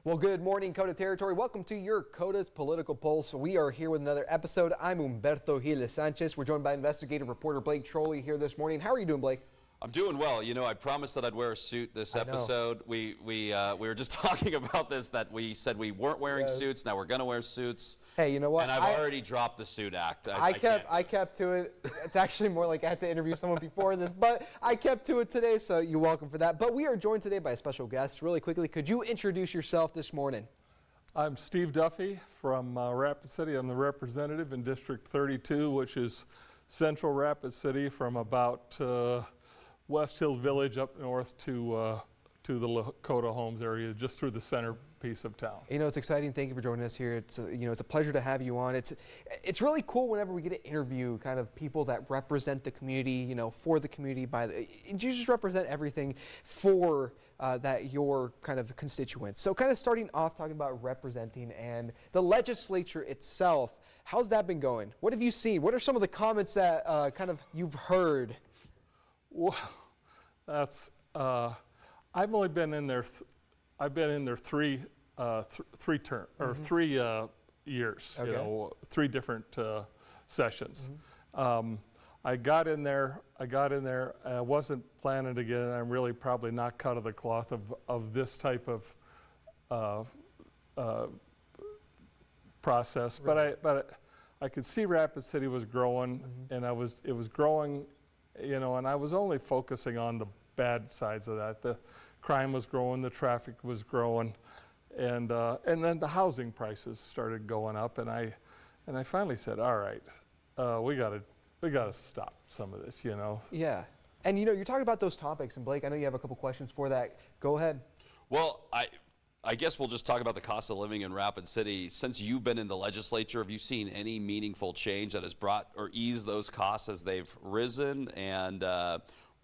Well, good morning, KOTA Territory. Welcome to your KOTA's Political Pulse. We are here with another episode. I'm Humberto Giles-Sanchez. We're joined by investigative reporter Blake Troli here this morning. How are you doing, Blake? I'm doing well. You know, I promised that I'd wear a suit this episode. We were just talking about this, that we said we weren't wearing suits. Now we're going to wear suits. Hey, you know what? And I've already dropped the suit act. I kept to it. It's actually more like I had to interview someone before this, but I kept to it today, so you're welcome for that. But we are joined today by a special guest. Really quickly, could you introduce yourself this morning? I'm Steve Duffy from Rapid City. I'm the representative in District 32, which is central Rapid City from about West Hills Village up north to the Lakota Homes area, just through the center piece of town. You know, it's exciting. Thank you for joining us here. It's it's a pleasure to have you on. It's really cool whenever we get to interview kind of people that represent the community, for the community. You just represent everything for your kind of constituents. So kind of starting off talking about representing and the legislature itself, how's that been going? What have you seen? What are some of the comments that kind of you've heard? Well, that's I've only been in there. I've been in there three years. Okay. 3 different sessions. I got in there. I wasn't planning to get in. I'm really probably not cut of the cloth of this type of process. Right. But I could see Rapid City was growing, and it was growing. And I was only focusing on the bad sides of that. The crime was growing, the traffic was growing, and then the housing prices started going up, and I finally said, all right, we gotta stop some of this, Yeah, and you're talking about those topics, and Blake, I know you have a couple questions for that. Go ahead. Well, I guess we'll just talk about the cost of living in Rapid City. Since you've been in the legislature, have you seen any meaningful change that has brought or eased those costs as they've risen? And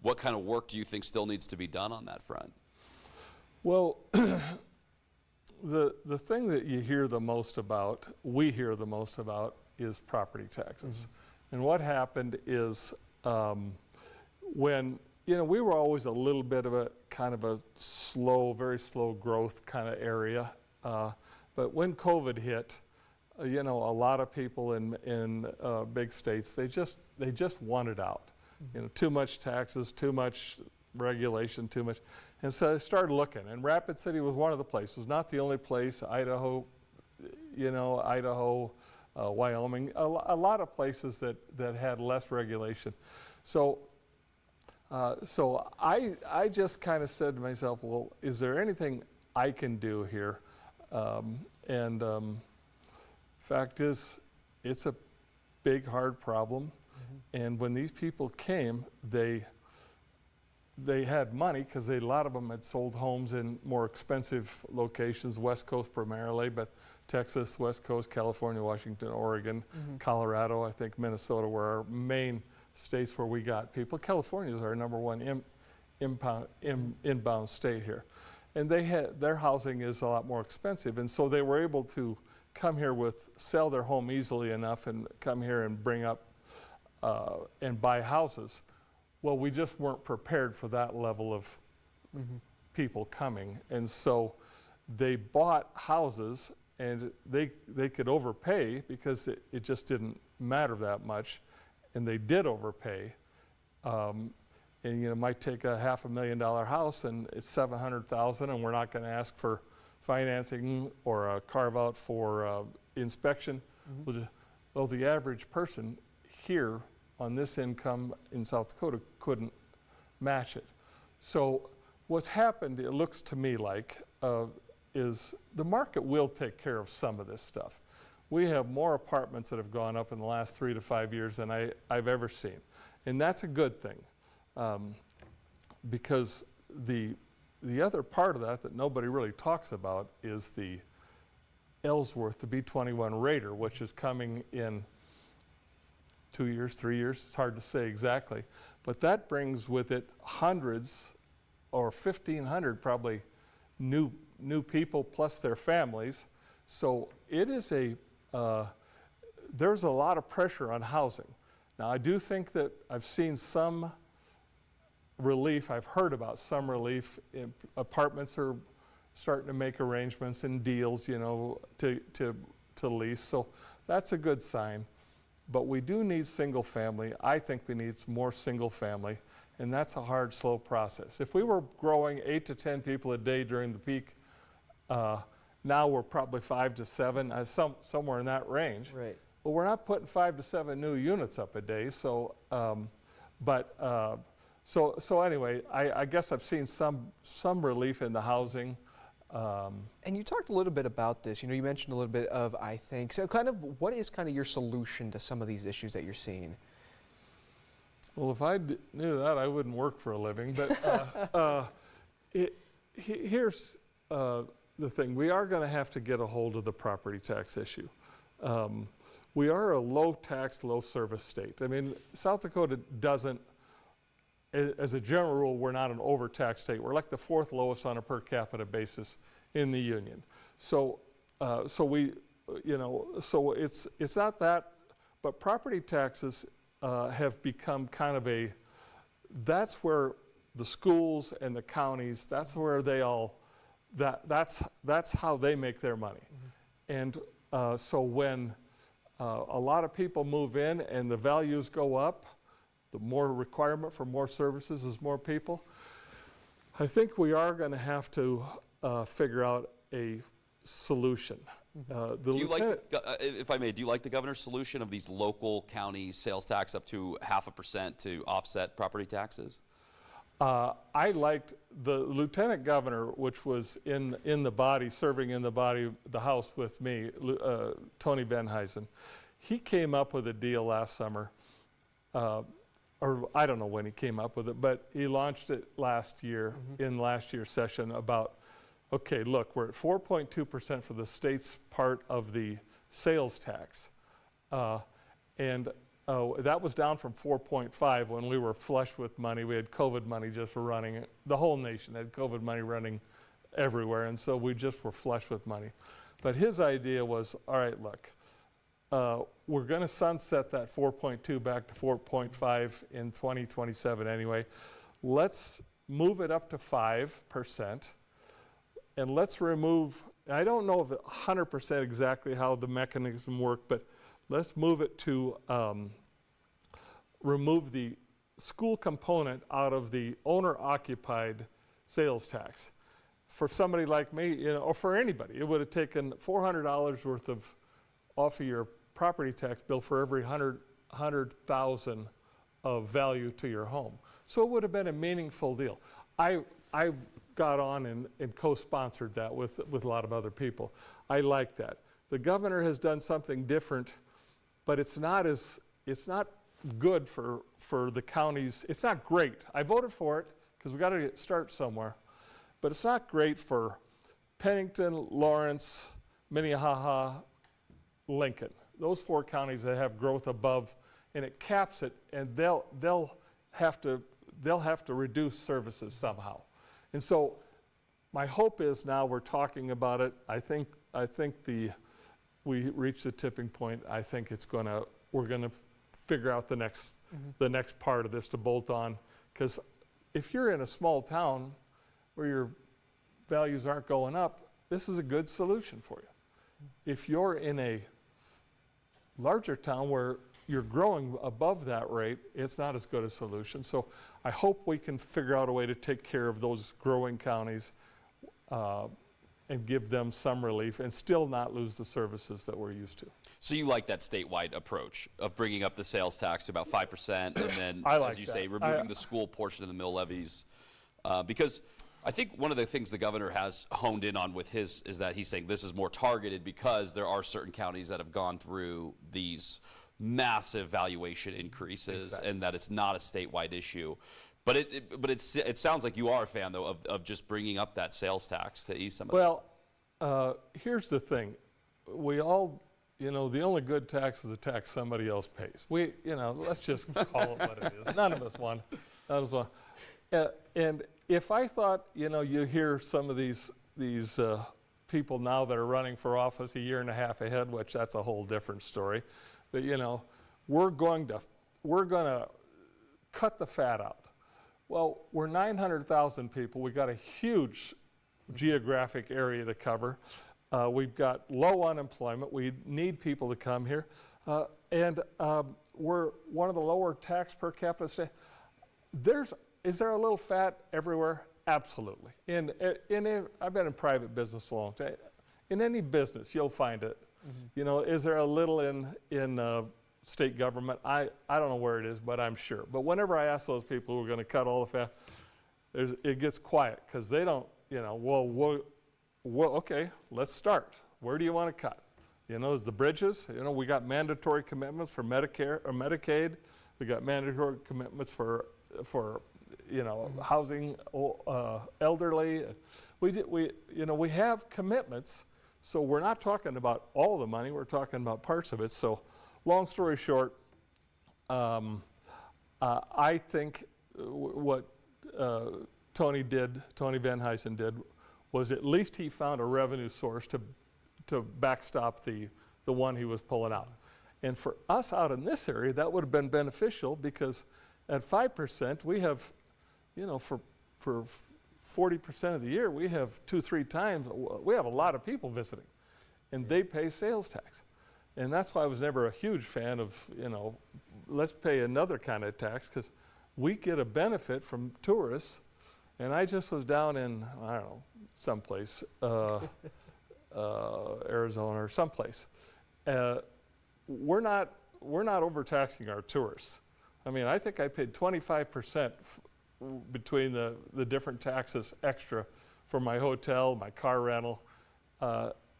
what kind of work do you think still needs to be done on that front? Well, the thing that we hear the most about, is property taxes. And what happened is when we were always a little bit of a kind of a very slow growth kind of area. But when COVID hit, a lot of people in big states, they just wanted out. Too much taxes, too much regulation, too much. And so I started looking, and Rapid City was one of the places. Not the only place. Idaho, Wyoming, a lot of places that had less regulation. So I just kind of said to myself, well, is there anything I can do here? Fact is, it's a big, hard problem. And when these people came, they had money because a lot of them had sold homes in more expensive locations, West Coast primarily, but Texas, West Coast, California, Washington, Oregon, Colorado, I think Minnesota were our main states where we got people. California is our #1 inbound state here. And their housing is a lot more expensive. And so they were able to come here sell their home easily enough and come here and bring up and buy houses. Well, we just weren't prepared for that level of people coming. And so they bought houses, and they could overpay because it just didn't matter that much. And they did overpay. And might take a $500,000 house, and it's $700,000, and we're not going to ask for financing or a carve out for inspection. Well, the average person here on this income in South Dakota couldn't match it. So what's happened, it looks to me like, is the market will take care of some of this stuff. We have more apartments that have gone up in the last 3 to 5 years than I've ever seen. And that's a good thing, because the other part of that nobody really talks about is the Ellsworth, the B-21 Raider, which is coming in 2 years, 3 years, it's hard to say exactly. But that brings with it hundreds or 1,500 probably new people plus their families. So it is there's a lot of pressure on housing. Now, I do think that I've seen some relief. I've heard about some relief. Apartments are starting to make arrangements and deals, you know, to lease. So that's a good sign. But we do need single family. I think we need more single family, and that's a hard, slow process. If we were growing 8 to 10 people a day during the peak, now we're probably 5 to 7, somewhere in that range. Right. But we're not putting 5 to 7 new units up a day. So, so anyway, I guess I've seen some relief in the housing. And you talked a little bit about this. You know, you mentioned a little bit of I think. So, kind of, what is kind of your solution to some of these issues that you're seeing? Well, if I knew that, I wouldn't work for a living. But here's the thing: we are going to have to get a hold of the property tax issue. We are a low tax, low service state. I mean, South Dakota doesn't, as a general rule, we're not an overtaxed state. We're like the 4th lowest on a per capita basis in the union. So, we, you know, so it's not that, but property taxes have become kind of that's where the schools and the counties, that's where they all, that's how they make their money. And so when a lot of people move in and the values go up, the more requirement for more services is more people. I think we are going to have to figure out a solution. Do you like, if I may, do you like the governor's solution of these local county sales tax up to 0.5% to offset property taxes? I liked the lieutenant governor, which was in the body, serving in the body, the House with me, Tony Benheisen. He came up with a deal last summer, or I don't know when he came up with it, but he launched it last year, in last year's session about, okay, look, we're at 4.2% for the state's part of the sales tax. And that was down from 4.5 when we were flush with money. We had COVID money just for running. The whole nation had COVID money running everywhere, and so we just were flush with money. But his idea was, all right, look, we're going to sunset that 4.2 back to 4.5 in 2027 anyway. Let's move it up to 5%, and let's remove, I don't know if 100% exactly how the mechanism worked, but let's move it to remove the school component out of the owner-occupied sales tax. For somebody like me, you know, or for anybody, it would have taken $400 worth of off of your property tax bill for every 100,000 of value to your home. So it would have been a meaningful deal. I got on and co-sponsored that with a lot of other people. I like that. The governor has done something different, but it's not good for the counties. It's not great. I voted for it because we got to start somewhere, but it's not great for Pennington, Lawrence, Minnehaha, Lincoln. Those 4 counties that have growth above, and it caps it, and they'll have to reduce services somehow. And so my hope is now we're talking about it. I think we reached the tipping point. I think we're gonna figure out the next part of this to bolt on, because if you're in a small town where your values aren't going up, this is a good solution for you. If you're in a larger town where you're growing above that rate, it's not as good a solution. So I hope we can figure out a way to take care of those growing counties and give them some relief and still not lose the services that we're used to. So you like that statewide approach of bringing up the sales tax to about 5% and then, like as you say, removing the school portion of the mill levies? Because I think one of the things the governor has honed in on with his is that he's saying this is more targeted because there are certain counties that have gone through these massive valuation increases, and that it's not a statewide issue. But it sounds like you are a fan, though, of just bringing up that sales tax to ease some of that. Well, here's the thing. We all, the only good tax is the tax somebody else pays. Let's just call it what it is. None of us won. None of us won. And if I thought, you hear some of these people now that are running for office a year and a half ahead, which that's a whole different story. But we're going to cut the fat out. Well, we're 900,000 people. We got a huge geographic area to cover. We've got low unemployment. We need people to come here. And we're one of the lower tax per capita states. Is there a little fat everywhere? Absolutely. I've been in private business a long time. In any business, you'll find it. You know, is there a little in state government? I don't know where it is, but I'm sure. But whenever I ask those people who are going to cut all the fat, it gets quiet because they don't, you know, well, okay, let's start. Where do you want to cut? You know, is the bridges? You know, we got mandatory commitments for Medicare or Medicaid. We got mandatory commitments for you know, housing, elderly. We have commitments. So we're not talking about all the money. We're talking about parts of it. So, long story short, I think what Tony Van Huysen did, was at least he found a revenue source to backstop the one he was pulling out. And for us out in this area, that would have been beneficial because at 5%, we have, you know, for 40% of the year, we have 2-3 times, we have a lot of people visiting, and they pay sales tax. And that's why I was never a huge fan of, you know, let's pay another kind of tax, because we get a benefit from tourists. And I just was down in, I don't know, someplace, Arizona or someplace. We're not overtaxing our tourists. I mean, I think I paid 25% between the different taxes extra for my hotel, my car rental.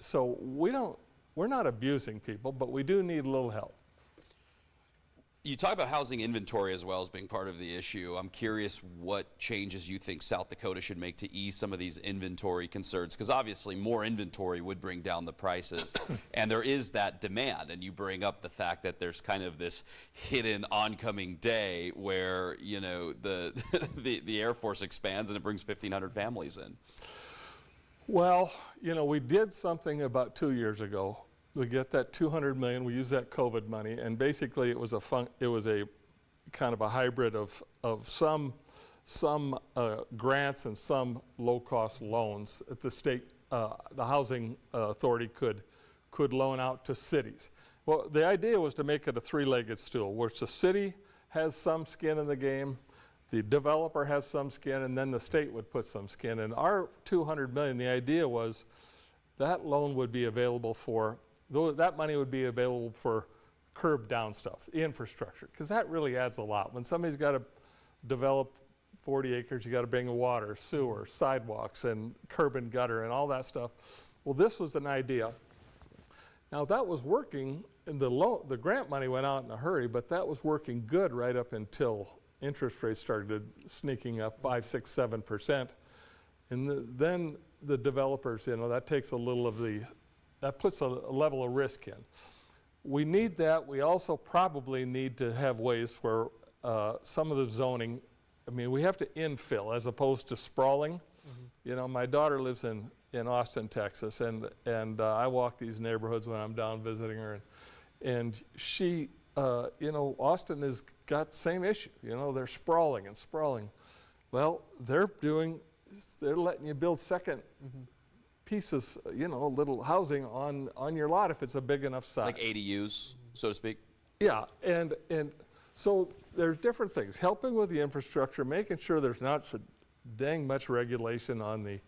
So we're not abusing people, but we do need a little help. You talk about housing inventory as well as being part of the issue. I'm curious what changes you think South Dakota should make to ease some of these inventory concerns, because obviously more inventory would bring down the prices, and there is that demand. And you bring up the fact that there's kind of this hidden oncoming day where, you know, the Air Force expands and it brings 1,500 families in. Well, you know, we did something about 2 years ago. We get that $200 million. We use that COVID money, and basically it was a kind of a hybrid of some grants and some low-cost loans that the state, the housing authority could loan out to cities. Well, the idea was to make it a three-legged stool, where the city has some skin in the game, the developer has some skin, and then the state would put some skin. And our $200 million, the idea was that loan would be available for. That money would be available for curb down stuff, infrastructure, because that really adds a lot. When somebody's got to develop 40 acres, you got to bring water, sewer, sidewalks, and curb and gutter, and all that stuff. Well, this was an idea. Now that was working, and the grant money went out in a hurry, but that was working good right up until interest rates started sneaking up 5, 6, 7%, and then the developers, you know, that takes a little of that puts a level of risk in. We need that. We also probably need to have ways where some of the zoning, I mean, we have to infill as opposed to sprawling. You know, my daughter lives in Austin, Texas, and I walk these neighborhoods when I'm down visiting her, and she, you know, Austin has got the same issue. You know, they're sprawling and sprawling. Well, they're letting you build second pieces, you know, little housing on your lot if it's a big enough size. Like ADUs, so to speak? Yeah, and so there's different things. Helping with the infrastructure, making sure there's not so dang much regulation on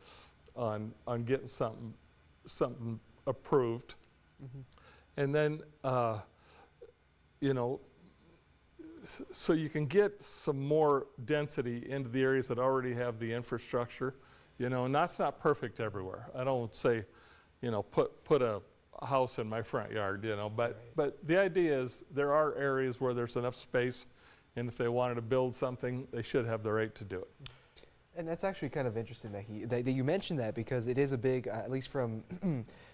getting something approved. And then, you know, so you can get some more density into the areas that already have the infrastructure. You know, and that's not perfect everywhere. I don't say, you know, put a house in my front yard, you know, but the idea is there are areas where there's enough space, and if they wanted to build something, they should have the right to do it. And that's actually kind of interesting that you mentioned that, because it is a big, at least from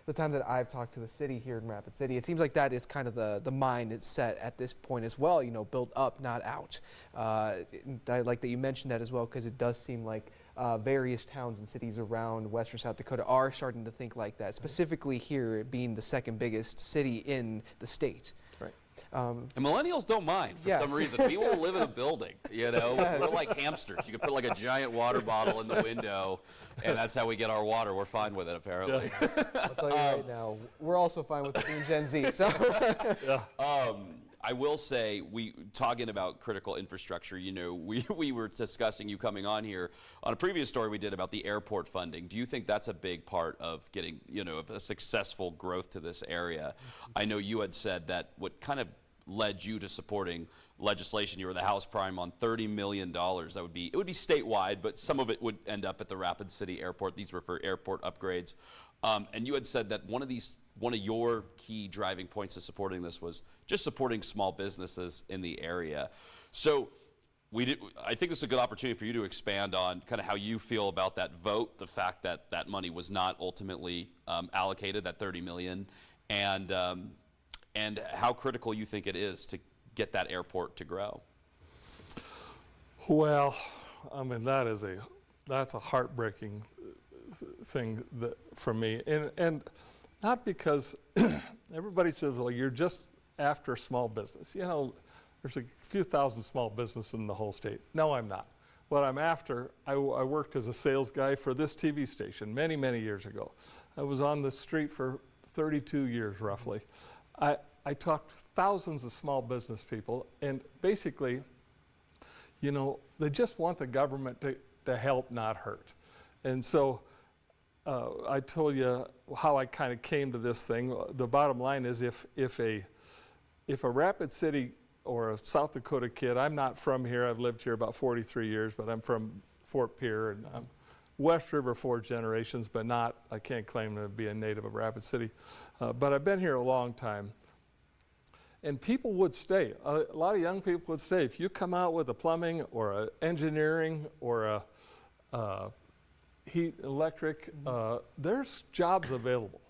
the time that I've talked to the city here in Rapid City, it seems like that is kind of the mind it's set at this point as well, you know, build up, not out. I like that you mentioned that as well, because it does seem like various towns and cities around western South Dakota are starting to think like that, specifically here being the second biggest city in the state. Right. And millennials don't mind for some reason. We will live in a building, you know. We're like hamsters. You can put like a giant water bottle in the window, and that's how we get our water. We're fine with it, apparently. I'll tell you right now, we're also fine with being Gen Z. So. I will say, talking about critical infrastructure, you know, we were discussing you coming on here on a previous story we did about the airport funding. Do you think that's a big part of getting, you know, a successful growth to this area? I know you had said that what kind of led you to supporting legislation, you were the House Prime on $30 million. It would be statewide, but some of it would end up at the Rapid City Airport. These were for airport upgrades. And you had said that one of your key driving points of supporting this was just supporting small businesses in the area. So I think this is a good opportunity for you to expand on kind of how you feel about that vote, the fact that that money was not ultimately allocated, that $30 million, and how critical you think it is to get that airport to grow. Well, I mean, that's a heartbreaking thing for me, and not because everybody says, well, you're just after small business. You know, there's a few thousand small businesses in the whole state. No, I'm not. What I'm after, I worked as a sales guy for this TV station many, many years ago. I was on the street for 32 years, roughly. I talked to thousands of small business people, and basically, you know, they just want the government to help, not hurt. And so I told you how I kind of came to this thing. The bottom line is if a Rapid City or a South Dakota kid, I'm not from here, I've lived here about 43 years, but I'm from Fort Pierre, and I'm West River 4 generations, but I can't claim to be a native of Rapid City. But I've been here a long time. And people would stay. A lot of young people would stay. If you come out with a plumbing or a engineering or a heat, electric, there's jobs available.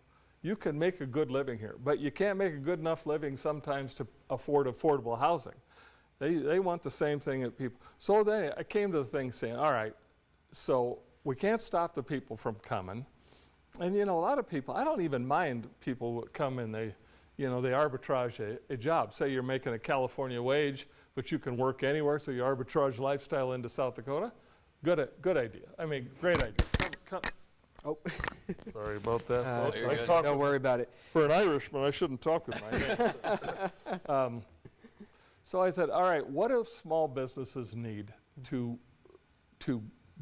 You can make a good living here, but you can't make a good enough living sometimes to afford affordable housing. They want the same thing that people. So then I came to the thing saying, all right, so we can't stop the people from coming. And you know, a lot of people, I don't even mind people who come and they arbitrage a job. Say you're making a California wage, but you can work anywhere, so you arbitrage lifestyle into South Dakota. Good idea. I mean, great idea. Come. Oh, sorry about that, folks. Don't worry about it. For an Irishman, I shouldn't talk with my hands. So I said, all right, what do small businesses need to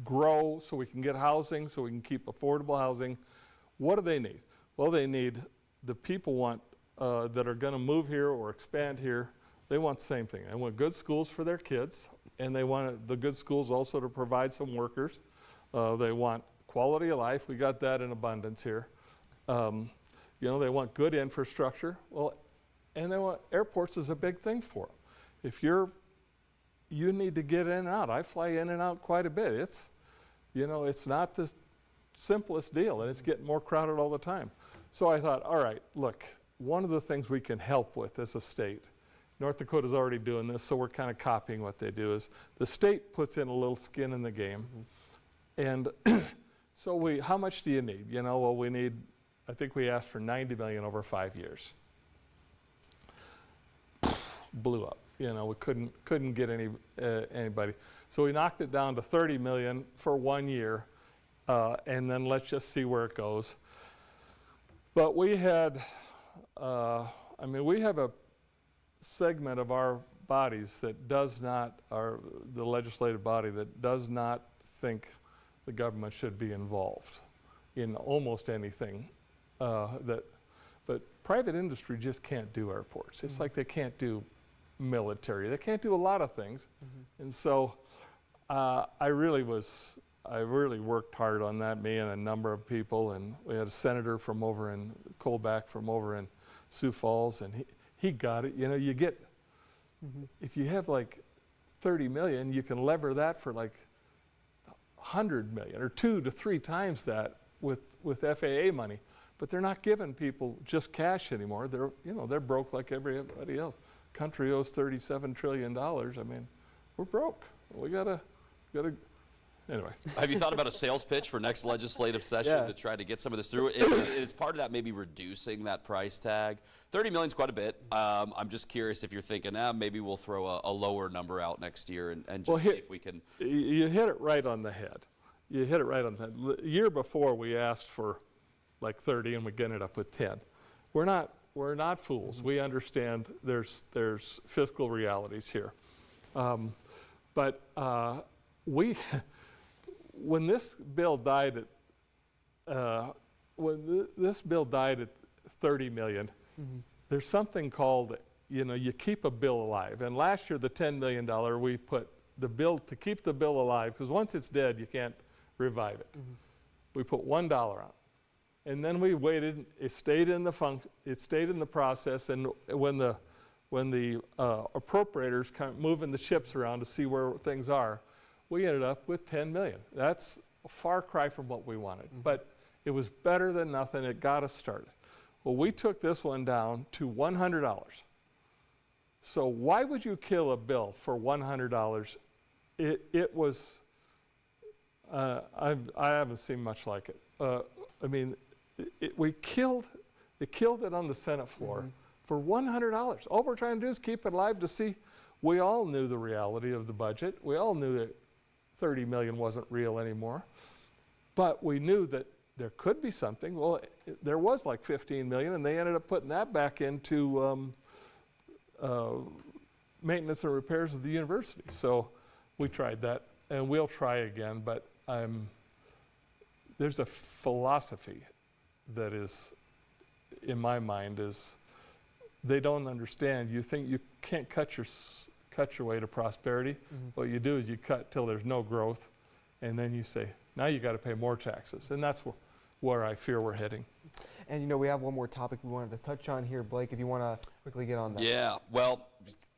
grow so we can get housing, so we can keep affordable housing? What do they need? Well, they need, the people want, that are going to move here or expand here, they want the same thing. They want good schools for their kids, and they want the good schools also to provide some workers. They want quality of life. We got that in abundance here. You know, they want good infrastructure. Well, and they want airports is a big thing for them. If you need to get in and out. I fly in and out quite a bit. It's not the simplest deal, and it's getting more crowded all the time. So I thought, all right, look, one of the things we can help with as a state, North Dakota's already doing this, so we're kind of copying what they do, is the state puts in a little skin in the game. And so how much do you need? You know, well, we need, I think we asked for $90 million over 5 years. Blew up. You know, we couldn't get anybody. So we knocked it down to $30 million for 1 year, and then let's just see where it goes. But we had, we have a segment of our bodies that does not, the legislative body that does not think the government should be involved in almost anything but private industry just can't do airports. It's like they can't do military. They can't do a lot of things. And so I really worked hard on that, me and a number of people, and we had a senator from over in Colback from over in Sioux Falls, and he got it. You know, you get, if you have like 30 million, you can lever that for like 100 million or 2 to 3 times that with FAA money. But they're not giving people just cash anymore. They're broke like everybody else. Country owes $37 trillion. I mean, we're broke. We gotta anyway. Have you thought about a sales pitch for next legislative session to try to get some of this through? Is part of that maybe reducing that price tag? 30 million is quite a bit. I'm just curious if you're thinking, maybe we'll throw a lower number out next year and just see if we can. You hit it right on the head. You hit it right on the head. The year before, we asked for like 30, and we ended up with 10. We're not fools. Mm-hmm. We understand there's fiscal realities here. But when this bill died at this bill died at 30 million, there's something called, you keep a bill alive. And last year, the $10 million, we put the bill to keep the bill alive, because once it's dead, you can't revive it. We put $1 on it. And then we waited. It stayed in the process. And when the appropriators kind of moving the chips around to see where things are, we ended up with 10 million. That's a far cry from what we wanted, but it was better than nothing. It got us started. Well, we took this one down to $100. So why would you kill a bill for $100? It was, I haven't seen much like it. I mean, they killed it on the Senate floor for $100. All we're trying to do is keep it alive to see. We all knew the reality of the budget. We all knew that 30 million wasn't real anymore. But we knew that there could be something. Well, there was like 15 million, and they ended up putting that back into maintenance and repairs of the university. So we tried that, and we'll try again. But there's a philosophy that is, in my mind, is they don't understand. You think you can't cut your way to prosperity. What you do is you cut till there's no growth, and then you say, now you got to pay more taxes. And that's where I fear we're heading. And we have one more topic we wanted to touch on here, Blake, if you want to quickly get on that. Yeah, well,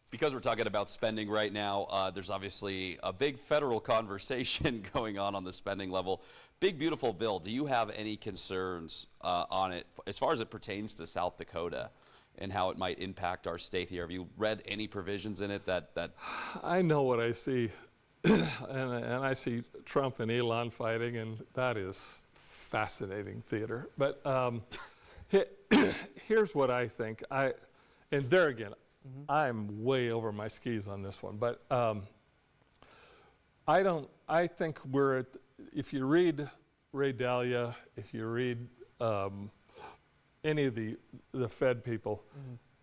because we're talking about spending right now, there's obviously a big federal conversation going on the spending level. Big, beautiful bill. Do you have any concerns on it as far as it pertains to South Dakota and how it might impact our state here? Have you read any provisions in it that I know what I see, and I see Trump and Elon fighting, and that is fascinating theater. But here's what I think. And there again, I'm way over my skis on this one. But I think we're at, if you read Ray Dalio, if you read any of the Fed people,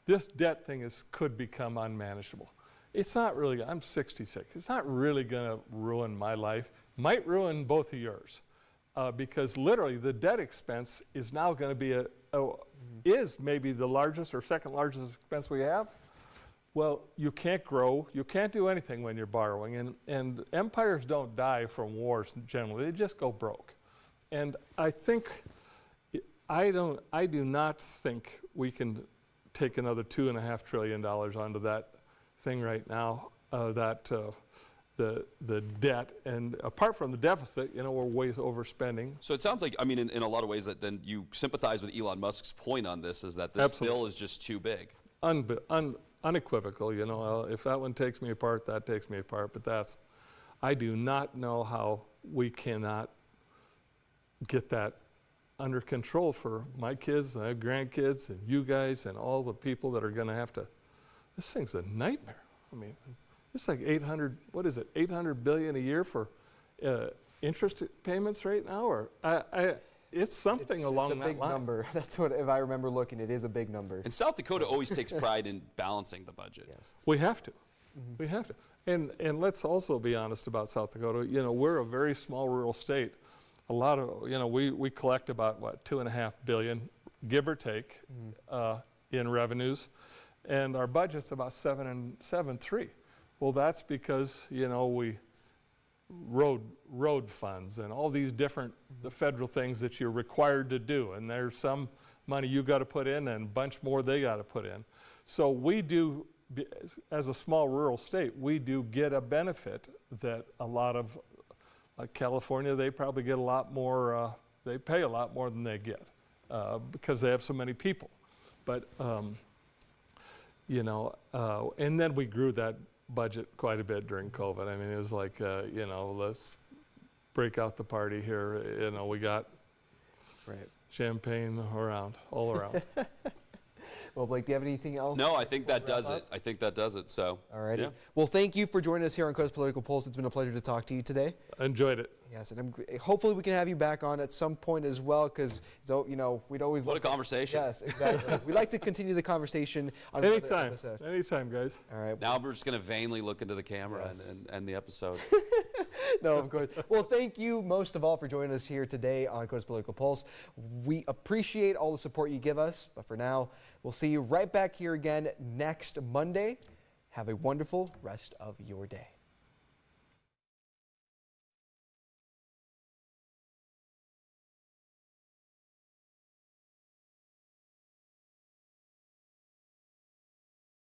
this debt thing could become unmanageable. It's not really, I'm 66, it's not really going to ruin my life. Might ruin both of yours, because literally the debt expense is now going to be is maybe the largest or second largest expense we have. Well, you can't grow, you can't do anything when you're borrowing, and empires don't die from wars generally, they just go broke. And I think, I do not think we can take another $2.5 trillion onto that thing right now, the debt, and apart from the deficit, we're way overspending. So it sounds like, I mean, in a lot of ways that then you sympathize with Elon Musk's point on this, is that this bill is just too big. Unequivocal, if that one takes me apart, that takes me apart, but I do not know how we cannot get that under control for my kids, my grandkids, and you guys, and all the people that are going to have to. This thing's a nightmare. I mean, it's like 800 billion a year for interest payments right now, or it's something along that line. It's a big number. That's what, if I remember looking, it is a big number. And South Dakota always takes pride in balancing the budget. Yes. We have to. We have to. And let's also be honest about South Dakota. We're a very small rural state. A lot of, we collect about, $2.5 billion, give or take, in revenues. And our budget's about 7.3. Well, that's because, we road funds and all these different the federal things that you're required to do. And there's some money you got to put in and a bunch more they got to put in. So we do, as a small rural state, we do get a benefit that a lot of, like California, they probably get a lot more, they pay a lot more than they get because they have so many people. But, and then we grew that budget quite a bit during COVID. I mean, it was like, break out the party here. You know, we got champagne all around. Well, Blake, do you have anything else? No, I think that does it. I think that does it. So, all right. yeah. Well, thank you for joining us here on KOTA's Political Pulse. It's been a pleasure to talk to you today. I enjoyed it. Yes, and hopefully we can have you back on at some point as well, because you know we'd always what a conversation. Yes, exactly. We'd like to continue the conversation on another episode. Anytime, guys. All right. Now we're just going to vainly look into the camera and end the episode. No, of course. Well, thank you most of all for joining us here today on KOTA's Political Pulse. We appreciate all the support you give us, but for now, we'll see you right back here again next Monday. Have a wonderful rest of your day.